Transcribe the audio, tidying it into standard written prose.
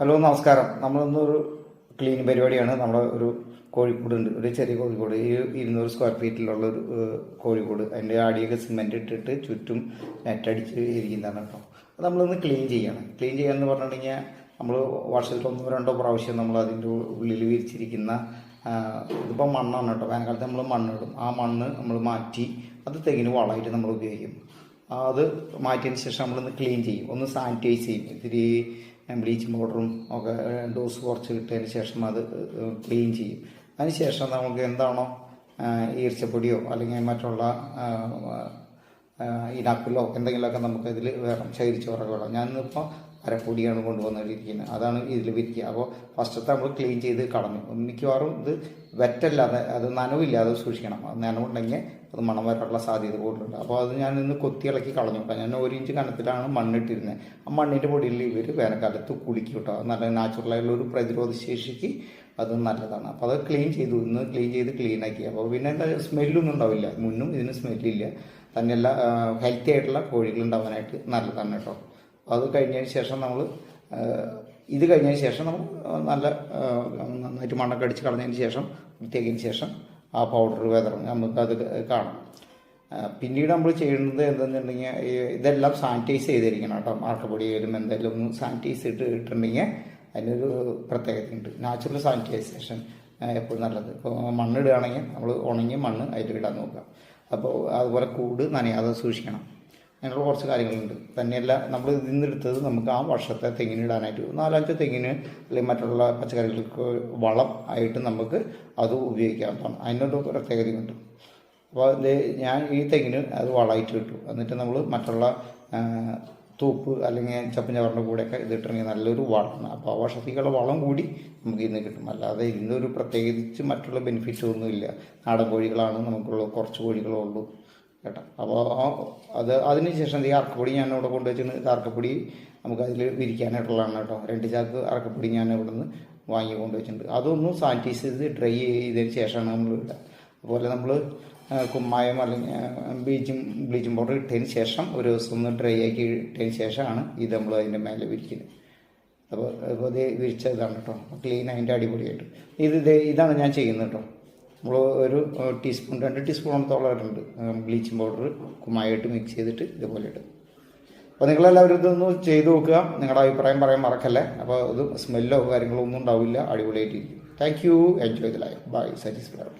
Hello നമസ്കാരം. നമ്മളിന്നൊരു clean പരിപാടിയാണ്. നമ്മുടെ ഒരു കോഴിക്കോടുണ്ട്, ഒരു ചെറിയ കോഴിക്കോട്, ഈ 200 സ്ക്വയർ ഫീറ്റിലുള്ള ഒരു കോഴിക്കോട്. അതിൻ്റെ അടിയൊക്കെ സിമെൻറ്റ് ഇട്ടിട്ട് ചുറ്റും നെറ്റടിച്ച് ഇരിക്കുന്നതാണ് കേട്ടോ. അത് നമ്മളിന്ന് ക്ലീൻ ചെയ്യണം. ക്ലീൻ ചെയ്യാന്ന് പറഞ്ഞിട്ടുണ്ടെങ്കിൽ നമ്മൾ വർഷത്തിൽ 1-2 പ്രാവശ്യം നമ്മൾ അതിൻ്റെ ഉള്ളിൽ വിരിച്ചിരിക്കുന്ന ഇതിപ്പോൾ മണ്ണാണ് കേട്ടോ. വേനൽക്കാലത്ത് നമ്മൾ മണ്ണിടും. ആ മണ്ണ് നമ്മൾ മാറ്റി അത് തെങ്ങിന് വളമായിട്ട് നമ്മൾ ഉപയോഗിക്കും. അത് മാറ്റിയതിന് ശേഷം നമ്മളിന്ന് ക്ലീൻ ചെയ്യും, ഒന്ന് സാനിറ്റൈസ് ചെയ്യും. ഇത്തിരി ബ്ലീച്ചിങ് പൗഡറും ഒക്കെ ഡോസ് കുറച്ച് കിട്ടിയതിന് ശേഷം അത് ക്ലീൻ ചെയ്യും. അതിന് ശേഷം നമുക്ക് എന്താണോ ഈർച്ചപ്പൊടിയോ അല്ലെങ്കിൽ മറ്റുള്ള ഇനാപ്പിലോ എന്തെങ്കിലുമൊക്കെ നമുക്ക് ഇതിൽ വേണം, ശേഖരിച്ച് വേണം. ഞാനിപ്പോൾ അരപ്പൊടിയാണ് കൊണ്ടുവന്നിരിക്കുന്നത്, അതാണ് ഇതിൽ വിരിക്കുക. അപ്പോൾ ഫസ്റ്റത്തെ നമ്മൾ ക്ലീൻ ചെയ്ത് കളഞ്ഞു. മിക്കവാറും ഇത് വെറ്റല്ലാതെ, അത് നനവില്ലാതെ സൂക്ഷിക്കണം. അത് നനവുണ്ടെങ്കിൽ അത് മണം വരാനുള്ള സാധ്യത കൂടുതലുണ്ട്. അപ്പോൾ അത് ഞാൻ ഇന്ന് കൊത്തി ഇളക്കി കളഞ്ഞു. ഞാൻ 1 ഇഞ്ച് കനത്തിലാണ് മണ്ണിട്ടിരുന്നത്. ആ മണ്ണിൻ്റെ പൊടിയിൽ ഇവർ വേനൽക്കാലത്ത് കുളിക്കും കേട്ടോ. നല്ല നാച്ചുറലായിട്ടുള്ള ഒരു പ്രതിരോധ ശേഷിക്ക് അത് നല്ലതാണ്. അപ്പോൾ അത് ക്ലീൻ ചെയ്തു, ഇന്ന് ക്ലീനാക്കി. അപ്പോൾ പിന്നെ എന്താ, സ്മെല്ലൊന്നും ഉണ്ടാവില്ല. മുന്നും ഇതിന് സ്മെല്ലില്ല. തന്നെയല്ല, ഹെൽത്തി ആയിട്ടുള്ള കോഴികൾ ഉണ്ടാവാനായിട്ട് നല്ലതാണ് കേട്ടോ. അത് കഴിഞ്ഞതിന് ശേഷം നമ്മൾ നന്നായിട്ട് മണ്ണൊക്കെ അടിച്ച് കളഞ്ഞതിന് ശേഷം വൃത്തിയാക്കിയതിന് ശേഷം ആ പൗഡർ വിതറും, നമുക്കത് കാണാം. പിന്നീട് നമ്മൾ ചെയ്യുന്നത് എന്താണെന്നുണ്ടെങ്കിൽ ഇതെല്ലാം സാനിറ്റൈസ് ചെയ്തിരിക്കണം കേട്ടോ. ആർക്കപ്പൊടിയായാലും എന്തായാലും ഒന്ന് സാനിറ്റൈസ് ഇട്ടിട്ടുണ്ടെങ്കിൽ അതിനൊരു പ്രത്യേകതയുണ്ട്. നാച്ചുറൽ സാനിറ്റൈസേഷൻ എപ്പോഴും നല്ലത്. ഇപ്പോൾ മണ്ണിടുകയാണെങ്കിൽ നമ്മൾ ഉണങ്ങിയ മണ്ണ് അതിലിടാൻ നോക്കുക. അപ്പോൾ അതുപോലെ കൂട് നനയാതെ സൂക്ഷിക്കണം. അങ്ങനെയുള്ള കുറച്ച് കാര്യങ്ങളുണ്ട്. തന്നെയല്ല, നമ്മൾ ഇന്നെടുത്തത് നമുക്ക് ആ വർഷത്തെ തെങ്ങിനിടാനായിട്ട് 4-5 തെങ്ങിന് അല്ലെങ്കിൽ മറ്റുള്ള പച്ചക്കറികൾക്ക് വളം ആയിട്ട് നമുക്ക് അത് ഉപയോഗിക്കാവുന്നതാണ്. അതിനൊരു പ്രത്യേകതയുണ്ട്. അപ്പോൾ ഞാൻ ഈ തെങ്ങിന് അത് വളമായിട്ട് കിട്ടും. എന്നിട്ട് നമ്മൾ മറ്റുള്ള തൂപ്പ് അല്ലെങ്കിൽ ചപ്പും ചവറിൻ്റെ കൂടെയൊക്കെ ഇതിട്ടുണ്ടെങ്കിൽ നല്ലൊരു വളമാണ്. അപ്പോൾ ആ വർഷത്തേക്കുള്ള വളം കൂടി നമുക്ക് ഇന്ന് കിട്ടും. അല്ലാതെ ഇന്നൊരു പ്രത്യേകിച്ച് മറ്റുള്ള ബെനിഫിറ്റ് ഒന്നുമില്ല. നാടൻ കോഴികളാണ് നമുക്കുള്ള, കുറച്ച് കോഴികളേ ഉള്ളൂ കേട്ടോ. അപ്പോൾ അതിന് ശേഷം ഈ അറക്കപ്പൊടി ഞാൻ ഇവിടെ കൊണ്ടുവച്ചിട്ടുണ്ട്. അറക്കപ്പൊടി നമുക്ക് അതിൽ വിരിക്കാനായിട്ടുള്ളതാണ് കേട്ടോ. 2 ചാക്ക് അറക്കപ്പൊടി ഞാൻ ഇവിടെ നിന്ന് വാങ്ങി കൊണ്ടുവച്ചിട്ടുണ്ട്. അതൊന്നും സാനിറ്റൈസ് ചെയ്ത് ഡ്രൈ ചെയ്തതിന് ശേഷമാണ് നമ്മൾ ഇടുക. അതുപോലെ നമ്മൾ കുമ്മായം അല്ലെങ്കിൽ ബ്ലീച്ചിങ് പൗഡർ ഇട്ടതിന് ശേഷം ഒരു ദിവസം ഒന്ന് ഡ്രൈ ആക്കി ഇട്ടതിന് ശേഷമാണ് ഇത് നമ്മൾ അതിൻ്റെ മേലെ വിരിക്കുന്നത്. അപ്പോൾ ഇത് വിരിച്ചതാണ് കേട്ടോ. ക്ലീൻ അതിൻ്റെ അടിപൊളിയായിട്ട് ഇതാണ് ഞാൻ ചെയ്യുന്നത് കേട്ടോ. നമ്മൾ ഒരു 2 ടീസ്പൂണോളത്തോളം ഇടുന്നുണ്ട് ബ്ലീച്ചിങ് പൗഡർ കുമ്മായിട്ട് മിക്സ് ചെയ്തിട്ട് ഇതുപോലെ ഇടും. അപ്പോൾ നിങ്ങളെല്ലാവരും ഇതൊന്ന് ചെയ്ത് നോക്കുക. നിങ്ങളുടെ അഭിപ്രായം പറയാൻ മറക്കല്ലേ. അപ്പോൾ ഇത് സ്മെല്ലോ കാര്യങ്ങളോ ഒന്നും ഉണ്ടാവില്ല, അടിപൊളിയായിട്ടിരിക്കും. Thank you. Enjoy the life. Bye. Satisfied.